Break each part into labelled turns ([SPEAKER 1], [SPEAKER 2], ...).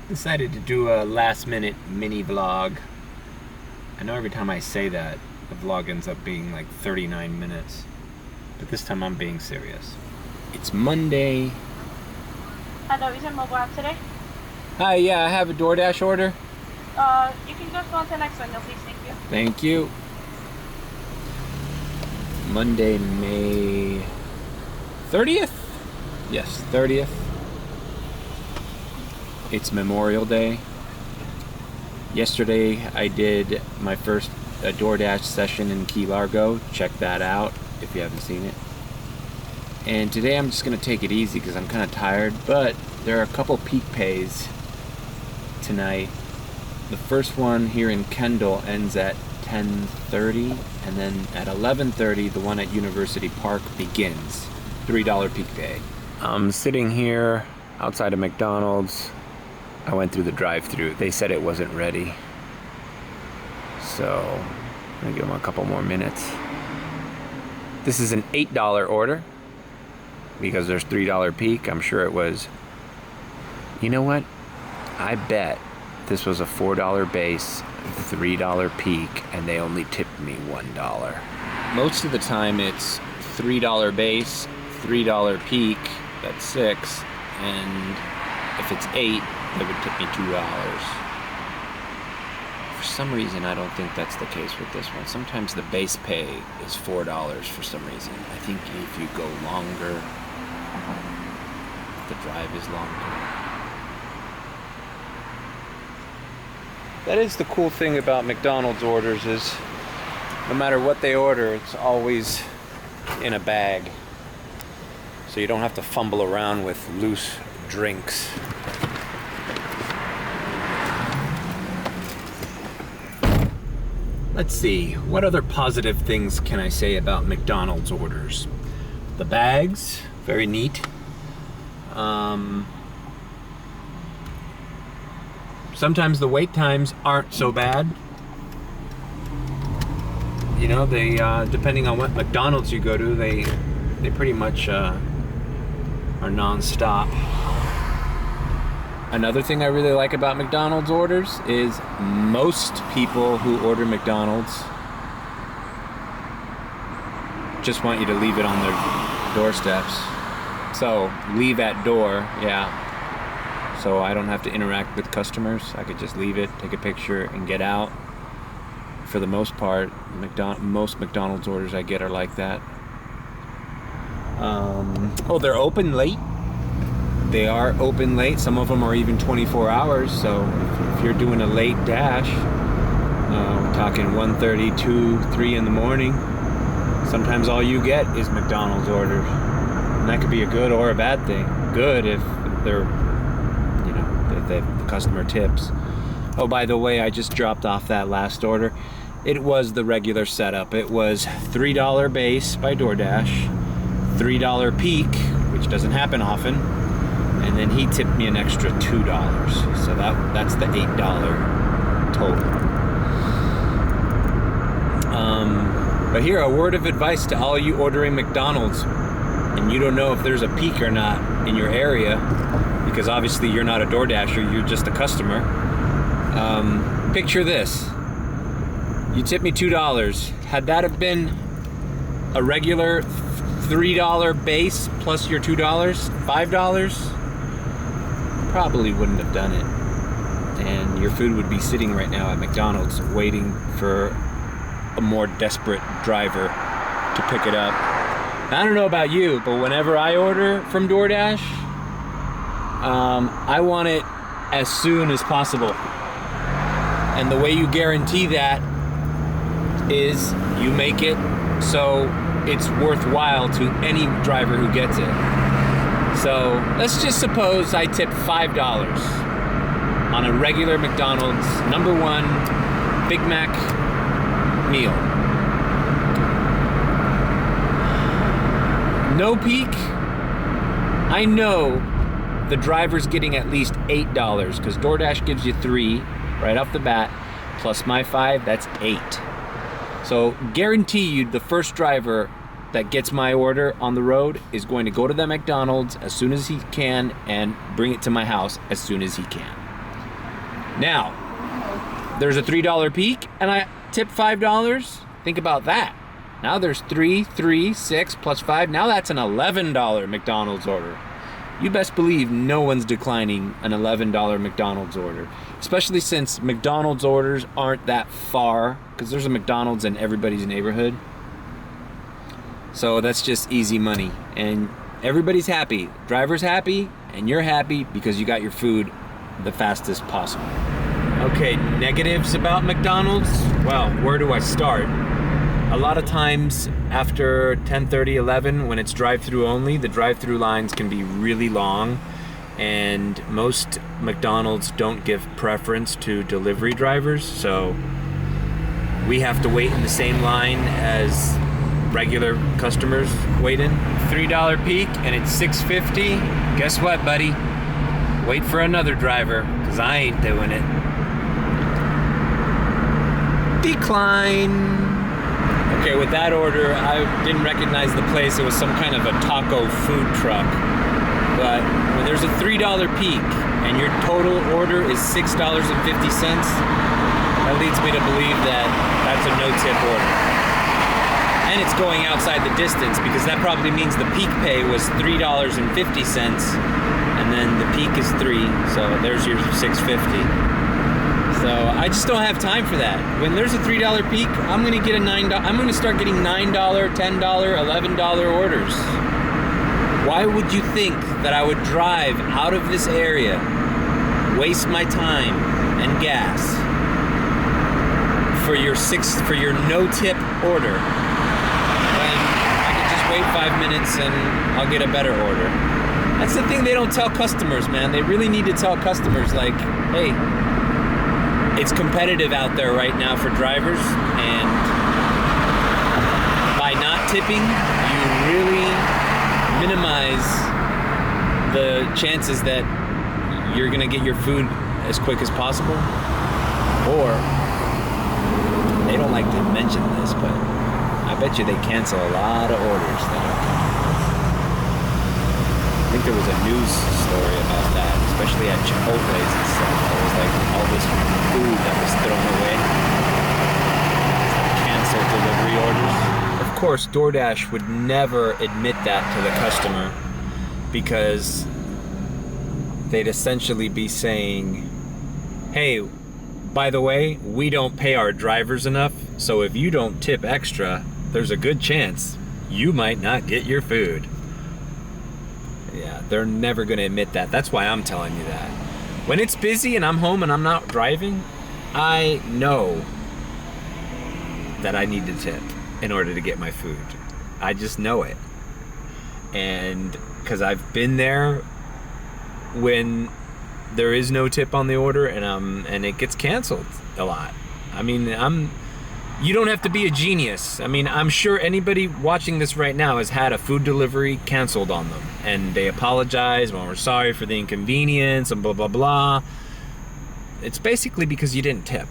[SPEAKER 1] Decided to do a last minute mini vlog. I know every time I say that, the vlog ends up being like 39 minutes. But this time I'm being serious. It's Monday.
[SPEAKER 2] Hello, is your mobile app today?
[SPEAKER 1] Hi, yeah, I have a Doordash order.
[SPEAKER 2] You can just go on to the next window, please. Thank you.
[SPEAKER 1] Thank you. Monday, May 30th? Yes, 30th. It's Memorial Day. Yesterday I did my first Doordash session in Key Largo. Check that out if you haven't seen it. And today I'm just going to take it easy because I'm kind of tired, but there are a couple peak pays tonight. The first one here in Kendall ends at 10:30, and then at 11:30 the one at University Park begins. $3 peak pay. I'm sitting here outside of McDonald's. I went through the drive-thru. They said it wasn't ready. So I'm gonna give them a couple more minutes. This is an $8 order because there's $3 peak. I'm sure it was. You know what? I bet this was a $4 base, $3 peak, and they only tipped me $1. Most of the time it's $3 base, $3 peak, that's $6, and if it's $8, they would tip me $2. For some reason, I don't think that's the case with this one. Sometimes the base pay is $4 for some reason. I think if you go longer, the drive is longer. That is the cool thing about McDonald's orders is no matter what they order, it's always in a bag. So you don't have to fumble around with loose drinks. Let's see, what other positive things can I say about McDonald's orders? The bags, very neat. Sometimes the wait times aren't so bad. You know, they depending on what McDonald's you go to, they pretty much are non-stop. Another thing I really like about McDonald's orders is most people who order McDonald's just want you to leave it on their doorsteps. So, leave at door, yeah. So I don't have to interact with customers. I could just leave it, take a picture, and get out. For the most part, most McDonald's orders I get are like that. Oh, they're open late. They are open late. Some of them are even 24 hours. So if you're doing a late dash, we're talking 1:30, 2, 3 in the morning, sometimes all you get is McDonald's orders. And that could be a good or a bad thing. Good if they're, if the customer tips. Oh, by the way, I just dropped off that last order. It was the regular setup. It was $3 base by Doordash, $3 peak, which doesn't happen often, and then he tipped me an extra $2. So that's the $8 total. But here, a word of advice to all you ordering McDonald's and you don't know if there's a peak or not in your area, because obviously you're not a DoorDasher, you're just a customer. Picture this. You tip me $2. Had that have been a regular $3 base plus your $2, $5, probably wouldn't have done it. And your food would be sitting right now at McDonald's waiting for a more desperate driver to pick it up. I don't know about you, but whenever I order from DoorDash, I want it as soon as possible. And the way you guarantee that is you make it so it's worthwhile to any driver who gets it. So let's just suppose I tip $5 on a regular McDonald's #1 Big Mac meal. No peak. I know the driver's getting at least $8 because DoorDash gives you 3 right off the bat, plus my 5, that's 8. So guarantee you the first driver that gets my order on the road is going to go to the McDonald's as soon as he can and bring it to my house as soon as he can. Now, there's a $3 peak and I tip $5. Think about that. Now there's 3, 6 plus 5. Now that's an $11 McDonald's order. You best believe no one's declining an $11 McDonald's order, especially since McDonald's orders aren't that far, because there's a McDonald's in everybody's neighborhood. So that's just easy money, and everybody's happy. Driver's happy, and you're happy because you got your food the fastest possible. Okay, negatives about McDonald's? Well, where do I start? A lot of times after 10:30, 11, when it's drive-through only, the drive-through lines can be really long, and most McDonald's don't give preference to delivery drivers, so we have to wait in the same line as regular customers wait in. $3 peak and it's $6.50. Guess what, buddy? Wait for another driver, because I ain't doing it. Decline. Okay, with that order, I didn't recognize the place. It was some kind of a taco food truck. But when there's a $3 peak and your total order is $6.50, that leads me to believe that that's a no-tip order. And it's going outside the distance, because that probably means the peak pay was $3.50, and then the peak is 3, so there's your $6.50. So I just don't have time for that. When there's a $3 peak, I'm gonna get I'm gonna start getting $9, $10, $11 orders. Why would you think that I would drive out of this area, waste my time and gas for your no-tip order, when I could just wait 5 minutes and I'll get a better order? That's the thing they don't tell customers, man. They really need to tell customers, like, hey, it's competitive out there right now for drivers, and by not tipping, you really minimize the chances that you're gonna get your food as quick as possible. Or, they don't like to mention this, but I bet you they cancel a lot of orders that are coming. I think there was a news story about that, especially at Chipotle's and stuff. There was like all this food that was thrown away. Canceled delivery orders. Of course, Doordash would never admit that to the customer, because they'd essentially be saying, hey, by the way, we don't pay our drivers enough, so if you don't tip extra, there's a good chance you might not get your food. Yeah, they're never going to admit that. That's why I'm telling you that. When it's busy and I'm home and I'm not driving, I know that I need to tip in order to get my food. I just know it. And because I've been there when there is no tip on the order, and it gets canceled a lot. I mean, you don't have to be a genius. I mean, I'm sure anybody watching this right now has had a food delivery canceled on them, and they apologize, well, we're sorry for the inconvenience, and blah, blah, blah. It's basically because you didn't tip.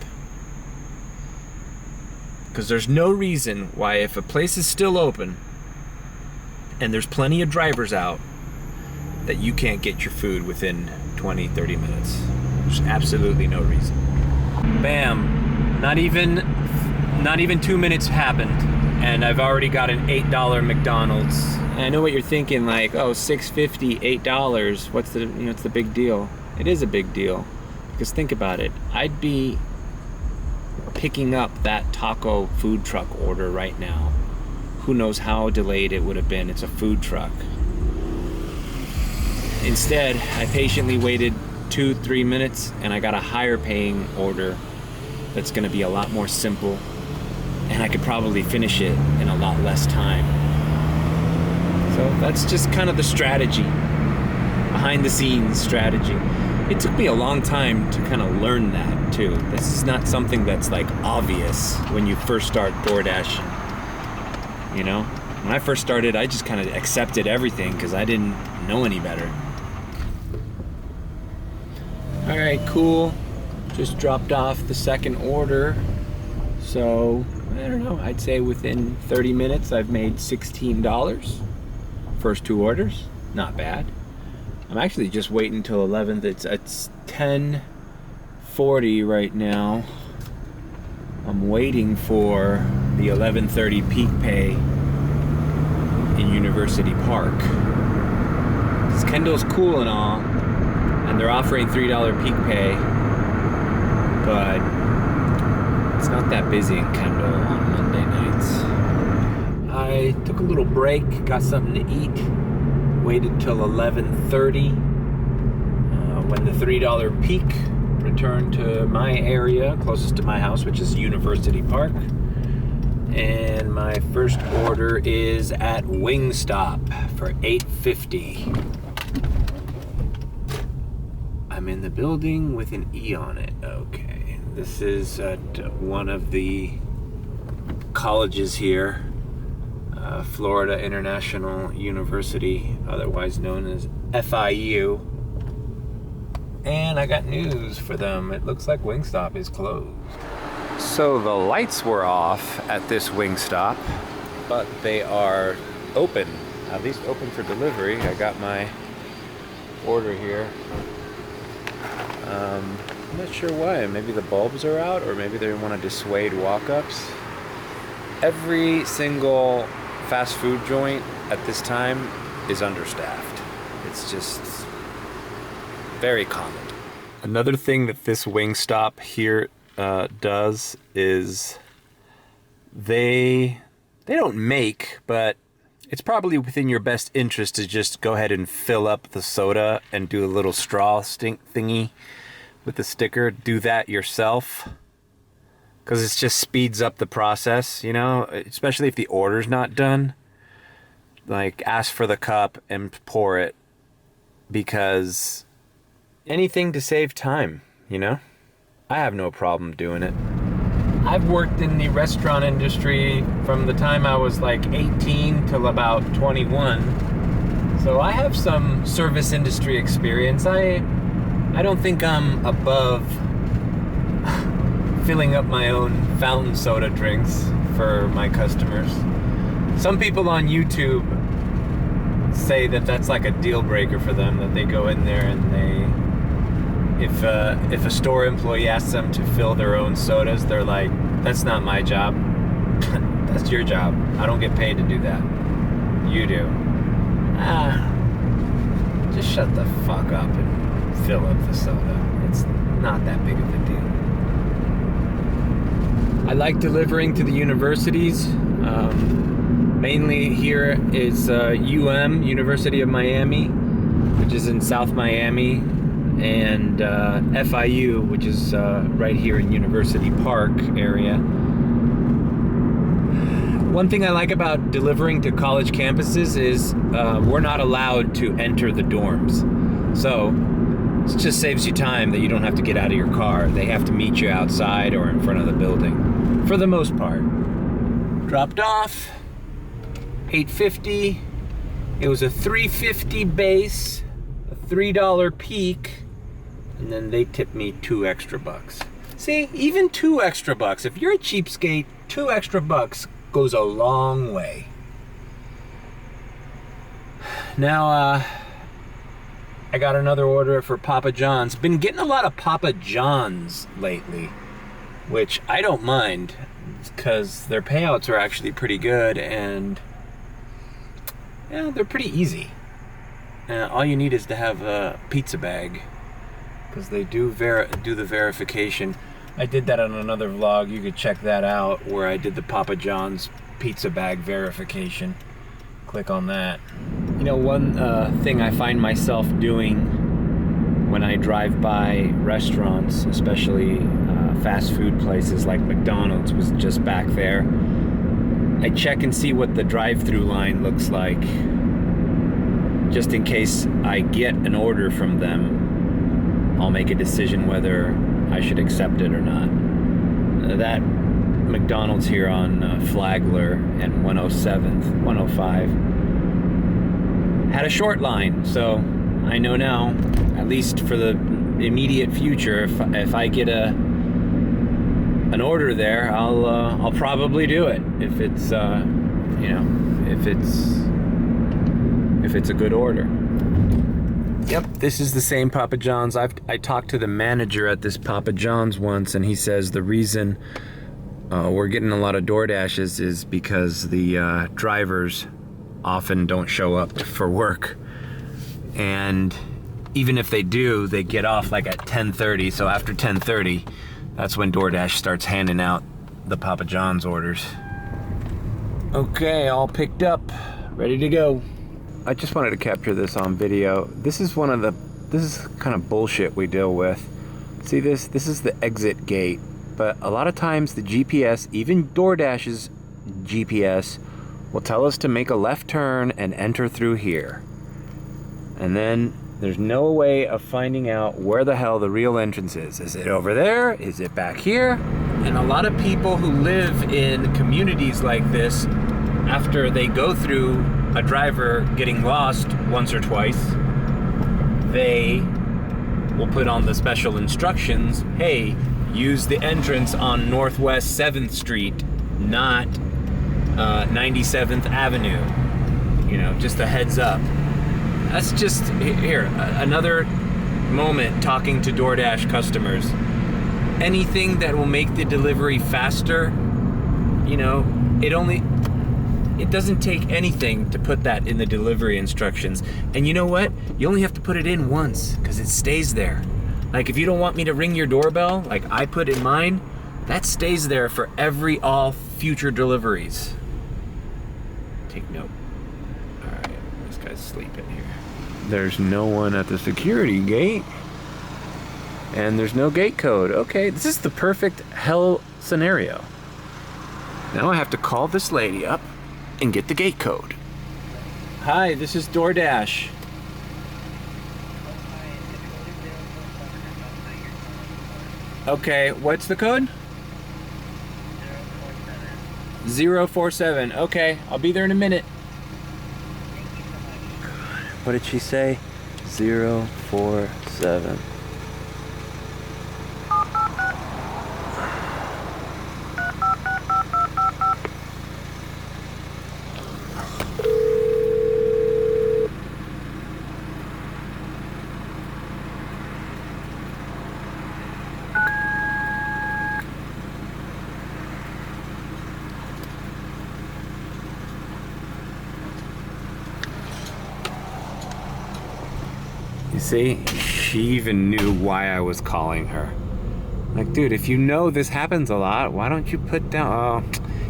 [SPEAKER 1] Because there's no reason why, if a place is still open and there's plenty of drivers out, that you can't get your food within 20, 30 minutes. There's absolutely no reason. Bam. Not even 2 minutes happened, and I've already got an $8 McDonald's. And I know what you're thinking, like, oh, $6.50, $8. What's the big deal? It is a big deal, because think about it. I'd be picking up that taco food truck order right now. Who knows how delayed it would have been? It's a food truck. Instead, I patiently waited 2-3 minutes, and I got a higher paying order that's gonna be a lot more simple, and I could probably finish it in a lot less time. So that's just kind of the strategy, behind the scenes strategy. It took me a long time to kind of learn that too. This is not something that's like obvious when you first start Doordash. You know, when I first started, I just kind of accepted everything because I didn't know any better. All right, cool. Just dropped off the second order. So, I don't know, I'd say within 30 minutes I've made $16. First 2 orders, not bad. I'm actually just waiting until 11th. It's 11:40 right now. I'm waiting for the 11:30 peak pay in University Park. This Kendall's cool and all, and they're offering $3 peak pay, but it's not that busy in Kendall on Monday nights. I took a little break, got something to eat, waited till 11:30 when the $3 peak returned to my area, closest to my house, which is University Park. And my first order is at Wingstop for $8.50. I'm in the building with an E on it. Okay, this is at one of the colleges here, Florida International University, otherwise known as FIU. And I got news for them. It looks like Wingstop is closed. So the lights were off at this Wingstop, but they are open, at least open for delivery. I got my order here. I'm not sure why. Maybe the bulbs are out, or maybe they want to dissuade walk-ups. Every single fast food joint at this time is understaffed. It's just very common. Another thing that this Wingstop here does is they don't make, but it's probably within your best interest to just go ahead and fill up the soda and do a little straw stink thingy with the sticker. Do that yourself, because it just speeds up the process, you know, especially if the order's not done. Like, ask for the cup and pour it, because anything to save time, you know? I have no problem doing it. I've worked in the restaurant industry from the time I was like 18 till about 21. So I have some service industry experience. I don't think I'm above filling up my own fountain soda drinks for my customers. Some people on YouTube say that that's like a deal breaker for them, that they go in there and if a store employee asks them to fill their own sodas, they're like, that's not my job. That's your job. I don't get paid to do that. You do. Just shut the fuck up and fill up the soda. It's not that big of a deal. I like delivering to the universities. Mainly here is University of Miami, which is in South Miami, and FIU, which is right here in University Park area. One thing I like about delivering to college campuses is we're not allowed to enter the dorms. So it just saves you time that you don't have to get out of your car. They have to meet you outside or in front of the building, for the most part. Dropped off, $8.50. It was a $3.50 base, a $3 peak, and then they tipped me $2 extra. See, even $2 extra. If you're a cheapskate, $2 extra goes a long way. Now, I got another order for Papa John's. Been getting a lot of Papa John's lately, which I don't mind, because their payouts are actually pretty good, and yeah, they're pretty easy. All you need is to have a pizza bag, because they do the verification. I did that on another vlog. You could check that out, where I did the Papa John's pizza bag verification. Click on that. You know, one thing I find myself doing when I drive by restaurants, especially fast food places like McDonald's, was just back there. I check and see what the drive-through line looks like, just in case I get an order from them. I'll make a decision whether I should accept it or not. That McDonald's here on Flagler and 105 had a short line, so I know now, at least for the immediate future, if I get an order there, I'll probably do it if it's if it's a good order. Yep, this is the same Papa John's. I talked to the manager at this Papa John's once, and he says the reason we're getting a lot of Doordashes is because the drivers often don't show up for work. And even if they do, they get off like at 10:30. So after 10:30, that's when Doordash starts handing out the Papa John's orders. Okay, all picked up, ready to go. I just wanted to capture this on video. This is kind of bullshit we deal with. See this? This is the exit gate. But a lot of times the GPS, even DoorDash's GPS, will tell us to make a left turn and enter through here. And then there's no way of finding out where the hell the real entrance is. Is it over there? Is it back here? And a lot of people who live in communities like this, after they go through a driver getting lost once or twice, they will put on the special instructions, hey, use the entrance on Northwest 7th Street, not 97th Avenue. You know, just a heads up. That's just, here, another moment talking to DoorDash customers. Anything that will make the delivery faster, you know, it doesn't take anything to put that in the delivery instructions. And you know what? You only have to put it in once, because it stays there. Like if you don't want me to ring your doorbell, like I put in mine, that stays there for all future deliveries. Take note. All right, this guy's sleeping here. There's no one at the security gate. And there's no gate code. Okay, this is the perfect hell scenario. Now I have to call this lady up and get the gate code. Hi, this is DoorDash. Okay, what's the code? 047. Okay, I'll be there in a minute. What did she say? 047. You see, she even knew why I was calling her. Like, dude, if you know this happens a lot, why don't you put down, oh,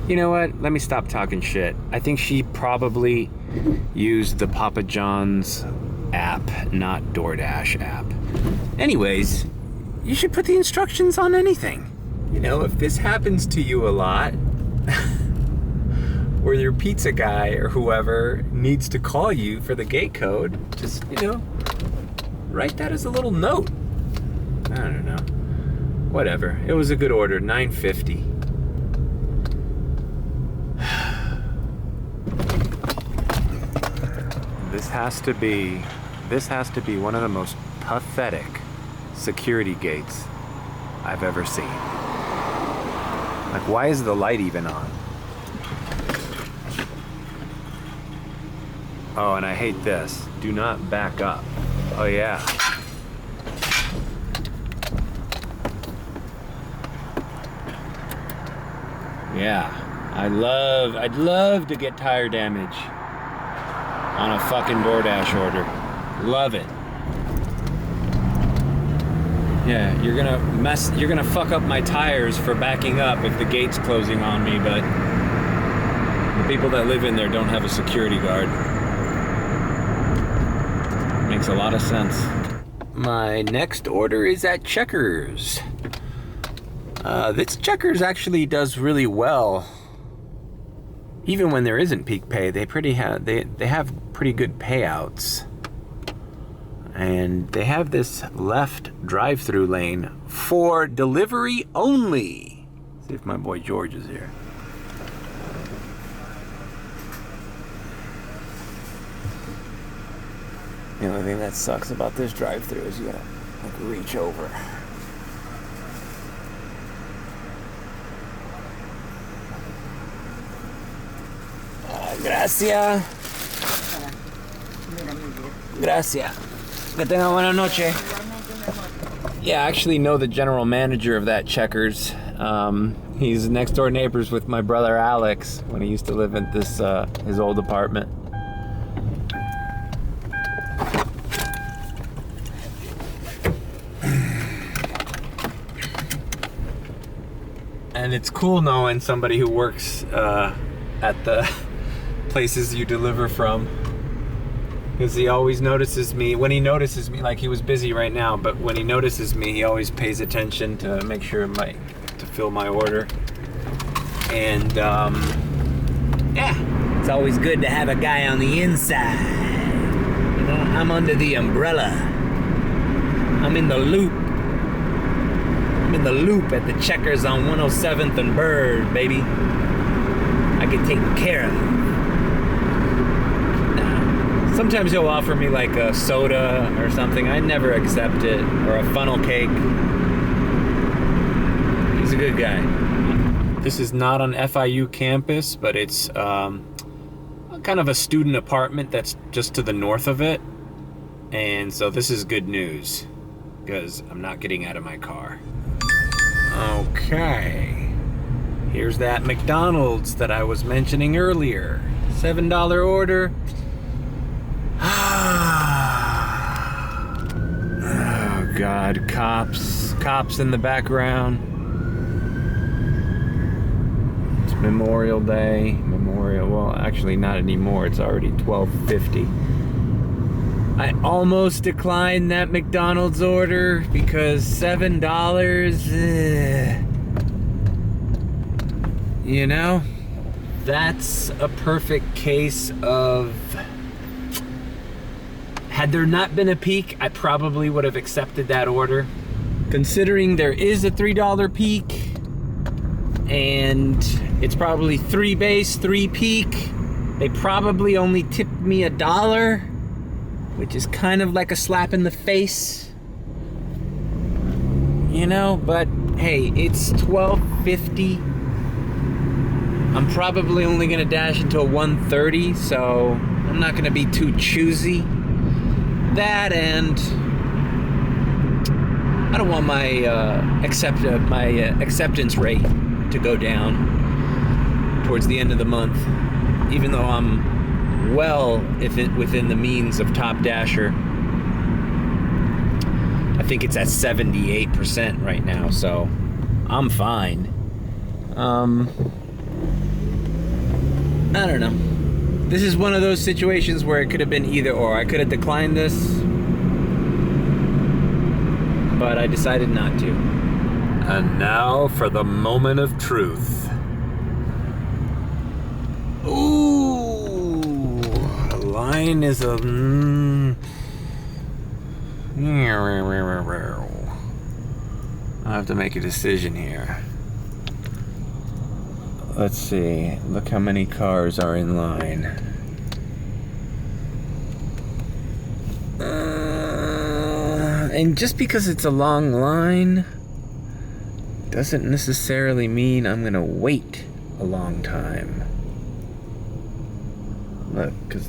[SPEAKER 1] you know what? Let me stop talking shit. I think she probably used the Papa John's app, not DoorDash app. Anyways, you should put the instructions on anything. You know, if this happens to you a lot, or your pizza guy or whoever needs to call you for the gate code, just, you know, write that as a little note. I don't know. Whatever. It was a good order. $9.50. This has to be one of the most pathetic security gates I've ever seen. Like, why is the light even on? Oh, and I hate this. Do not back up. Oh yeah. Yeah. I'd love to get tire damage on a fucking DoorDash order. Love it. Yeah, you're gonna fuck up my tires for backing up if the gate's closing on me, but the people that live in there don't have a security guard. Makes a lot of sense. My next order is at Checkers. This Checkers actually does really well. Even when there isn't peak pay, they have pretty good payouts. And they have this left drive-through lane for delivery only. See if my boy George is here. The only thing that sucks about this drive-through is you gotta like reach over. Gracias. Gracias. Que tenga buena noche. Yeah, I actually know the general manager of that Checkers. He's next door neighbors with my brother Alex when he used to live at this his old apartment. And it's cool knowing somebody who works at the places you deliver from, because he always notices me. When he notices me, like he was busy right now, but when he notices me, he always pays attention to make sure to fill my order. And yeah, it's always good to have a guy on the inside. You know, I'm under the umbrella. I'm in the loop. I'm in the loop at the Checkers on 107th and Bird, baby. I get taken care of. Sometimes he'll offer me like a soda or something. I never accept it. Or a funnel cake. He's a good guy. This is not on FIU campus, but it's kind of a student apartment that's just to the north of it. And so this is good news, because I'm not getting out of my car. Okay. Here's that McDonald's that I was mentioning earlier. $7 order. Oh God, cops in the background. It's Memorial Day. Well, actually not anymore. It's already 12:50. I almost declined that McDonald's order because $7. You know, that's a perfect case of, had there not been a peak, I probably would have accepted that order. Considering there is a $3 peak, and it's probably 3 base, 3 peak, they probably only tipped me $1, which is kind of like a slap in the face. You know, but hey, it's 12:50. I'm probably only gonna dash until 1:30, so I'm not gonna be too choosy. That, and I don't want my acceptance rate to go down towards the end of the month, even though I'm well within the means of Top Dasher. I think it's at 78% right now, so I'm fine. I don't know. This is one of those situations where it could have been either or. I could have declined this, but I decided not to. And now for the moment of truth. Ooh, a line is a... I have to make a decision here. Let's see. Look how many cars are in line. And just because it's a long line doesn't necessarily mean I'm gonna wait a long time. Look, because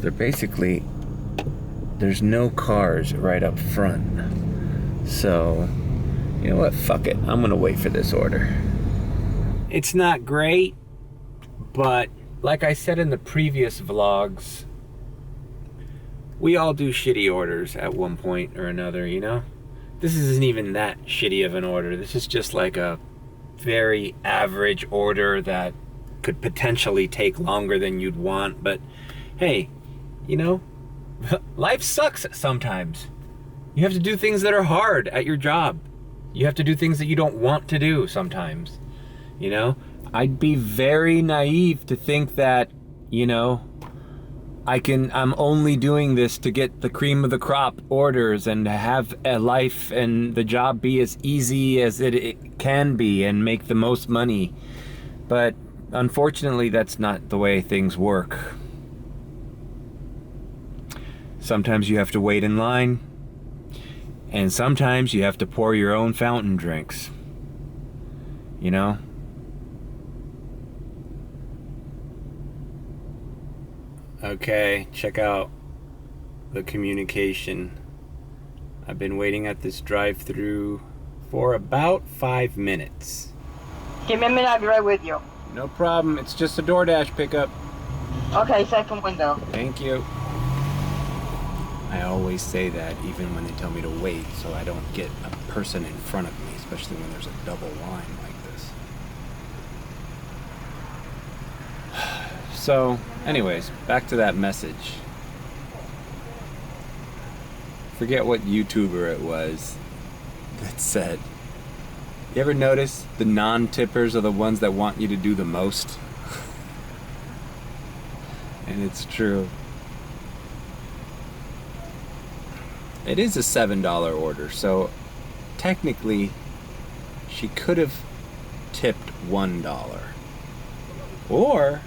[SPEAKER 1] there's no cars right up front. So, you know what? Fuck it. I'm gonna wait for this order. It's not great, but like I said in the previous vlogs, we all do shitty orders at one point or another, you know? This isn't even that shitty of an order. This is just like a very average order that could potentially take longer than you'd want, but hey, you know, life sucks sometimes. You have to do things that are hard at your job. You have to do things that you don't want to do sometimes. You know, I'd be very naive to think that, you know, I'm only doing this to get the cream of the crop orders and have a life and the job be as easy as it can be and make the most money. But unfortunately, that's not the way things work. Sometimes you have to wait in line, and sometimes you have to pour your own fountain drinks. You know? Okay, check out the communication. I've been waiting at this drive-thru for about 5 minutes.
[SPEAKER 3] Give me a minute, I'll be right with you.
[SPEAKER 1] No problem. It's just a DoorDash pickup.
[SPEAKER 3] Okay, second window.
[SPEAKER 1] Thank you. I always say that even when they tell me to wait, so I don't get a person in front of me, especially when there's a double line like this. So, anyways, back to that message. Forget what YouTuber it was that said, you ever notice the non-tippers are the ones that want you to do the most? And it's true. It is a $7 order, so technically she could have tipped $1. Or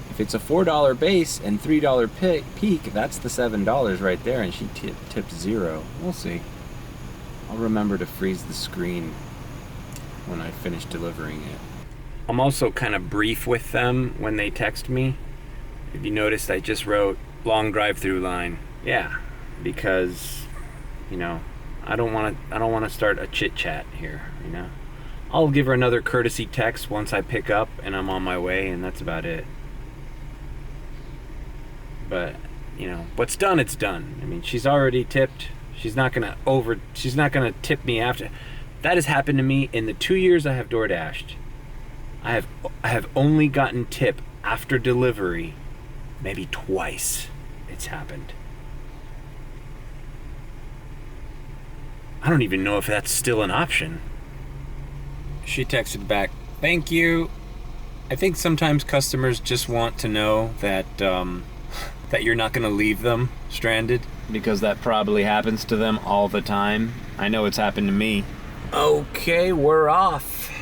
[SPEAKER 1] if it's a $4 base and $3 peak, that's the $7 right there, and she tipped 0. We'll see. I'll remember to freeze the screen when I finish delivering it. I'm also kind of brief with them when they text me. If you noticed, I just wrote long drive-through line. Yeah, because you know, I don't want to start a chit chat here. You know, I'll give her another courtesy text once I pick up and I'm on my way, and that's about it. But you know, what's done, it's done. I mean, she's already tipped. She's not gonna tip me after. That has happened to me in the 2 years I have DoorDashed. I have only gotten tip after delivery, maybe twice. It's happened. I don't even know if that's still an option. She texted back, "Thank you." I think sometimes customers just want to know that that you're not going to leave them stranded, because that probably happens to them all the time. I know it's happened to me. Okay, we're off.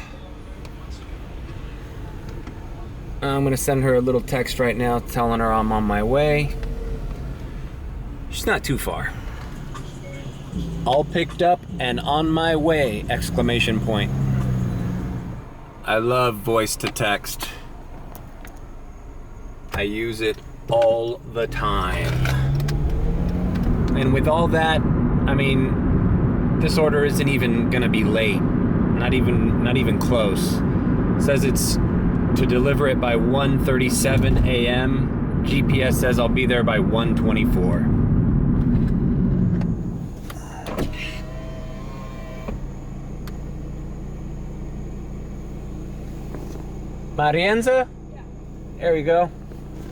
[SPEAKER 1] I'm going to send her a little text right now telling her I'm on my way. She's not too far. All picked up and on my way! Exclamation point. I love voice to text. I use it all the time. And with all that, I mean, this order isn't even gonna be late. Not even close. It says it's to deliver it by 1:37 a.m. GPS says I'll be there by 1:24. Marienza? Yeah. There we go.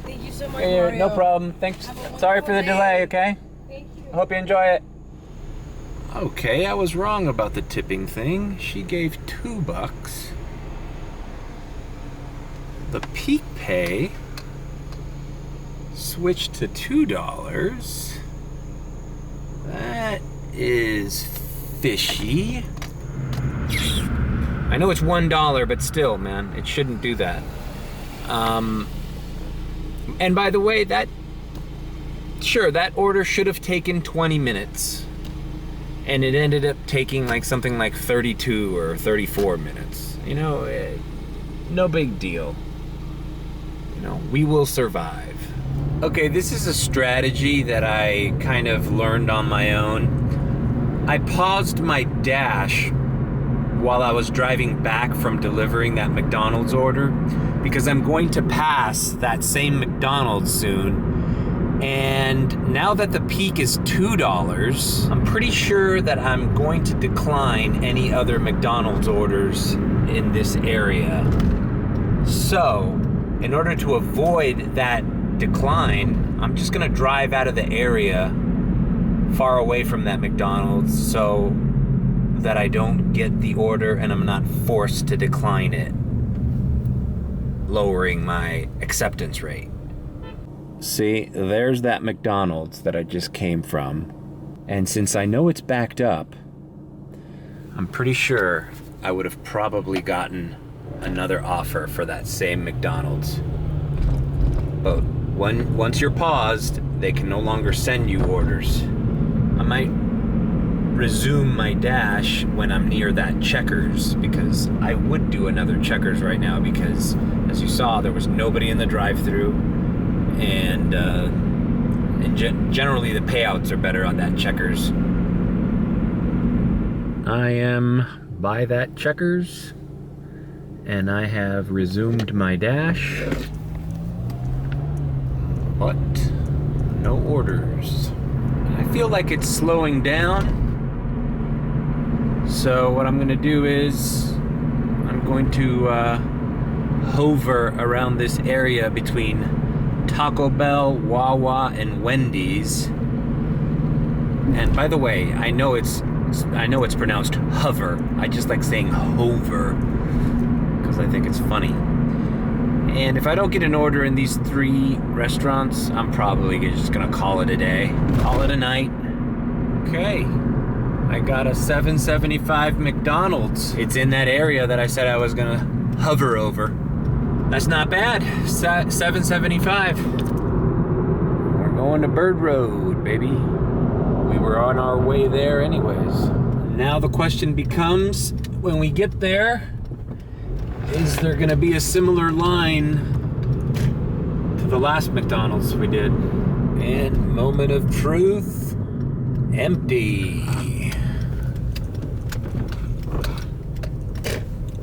[SPEAKER 4] Thank you so much,
[SPEAKER 1] Hey,
[SPEAKER 4] Mario.
[SPEAKER 1] no problem. Thanks. Sorry for the delay, okay?
[SPEAKER 4] Thank you.
[SPEAKER 1] I hope you enjoy it. Okay, I was wrong about the tipping thing. She gave $2. The peak pay switched to $2. That is fishy. I know it's $1, but still, man, it shouldn't do that. And by the way, that order should have taken 20 minutes. And it ended up taking like something like 32 or 34 minutes. You know, no big deal. You know, we will survive. Okay, this is a strategy that I kind of learned on my own. I paused my dash while I was driving back from delivering that McDonald's order, because I'm going to pass that same McDonald's soon. And now that the peak is $2, I'm pretty sure that I'm going to decline any other McDonald's orders in this area. So, in order to avoid that decline, I'm just gonna drive out of the area far away from that McDonald's so that I don't get the order and I'm not forced to decline it, lowering my acceptance rate. See, there's that McDonald's that I just came from. And since I know it's backed up, I'm pretty sure I would have probably gotten another offer for that same McDonald's. But once you're paused, they can no longer send you orders. I might resume my dash when I'm near that Checkers, because I would do another Checkers right now, because as you saw, there was nobody in the drive-thru, and And generally the payouts are better on that Checkers. I am by that Checkers, and I have resumed my dash, but no orders. I feel like it's slowing down, so what I'm gonna do is I'm going to hover around this area between Taco Bell, Wawa, and Wendy's. And by the way, I know it's pronounced hover. I just like saying hover because I think it's funny. And if I don't get an order in these 3 restaurants, I'm probably just gonna call it a day. Call it a night. Okay. I got a $7.75 McDonald's. It's in that area that I said I was gonna hover over. That's not bad. $7.75. We're going to Bird Road, baby. We were on our way there anyways. Now the question becomes, when we get there, is there gonna be a similar line to the last McDonald's we did? And moment of truth, empty.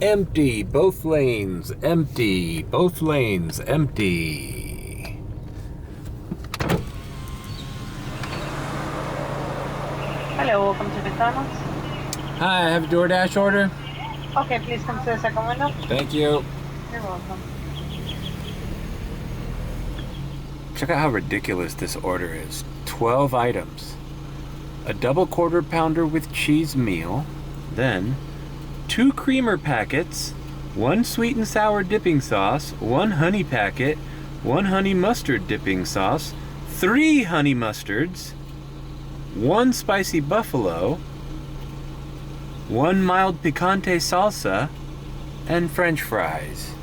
[SPEAKER 1] Empty, both lanes, empty, both lanes, empty.
[SPEAKER 2] Hello, welcome to McDonald's.
[SPEAKER 1] Hi, I have a Doordash order.
[SPEAKER 2] Okay, please come to the second window.
[SPEAKER 1] Thank you.
[SPEAKER 2] You're welcome.
[SPEAKER 1] Check out how ridiculous this order is. 12 items. A double quarter pounder with cheese meal, then 2 creamer packets, 1 sweet and sour dipping sauce, 1 honey packet, 1 honey mustard dipping sauce, 3 honey mustards, 1 spicy buffalo, 1 mild picante salsa, and French fries.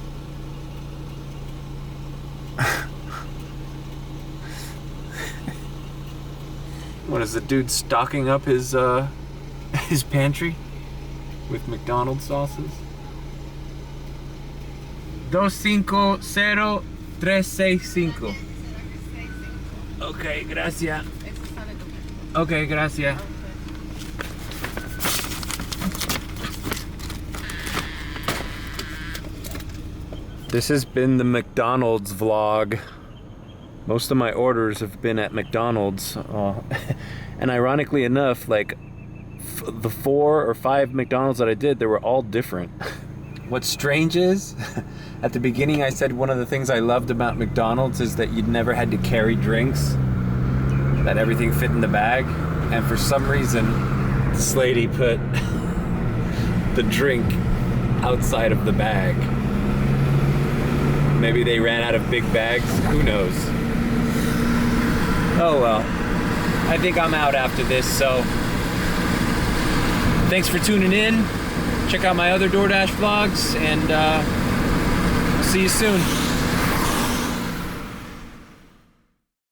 [SPEAKER 1] What is the dude stocking up his pantry with McDonald's sauces? 250365. Okay, gracias. Okay, gracias. This has been the McDonald's vlog. Most of my orders have been at McDonald's. And ironically enough, like the 4 or 5 McDonald's that I did, they were all different. What's strange is, at the beginning I said one of the things I loved about McDonald's is that you never had to carry drinks, that everything fit in the bag. And for some reason, this lady put the drink outside of the bag. Maybe they ran out of big bags, who knows? Oh well, I think I'm out after this, so thanks for tuning in. Check out my other DoorDash vlogs, and see you soon.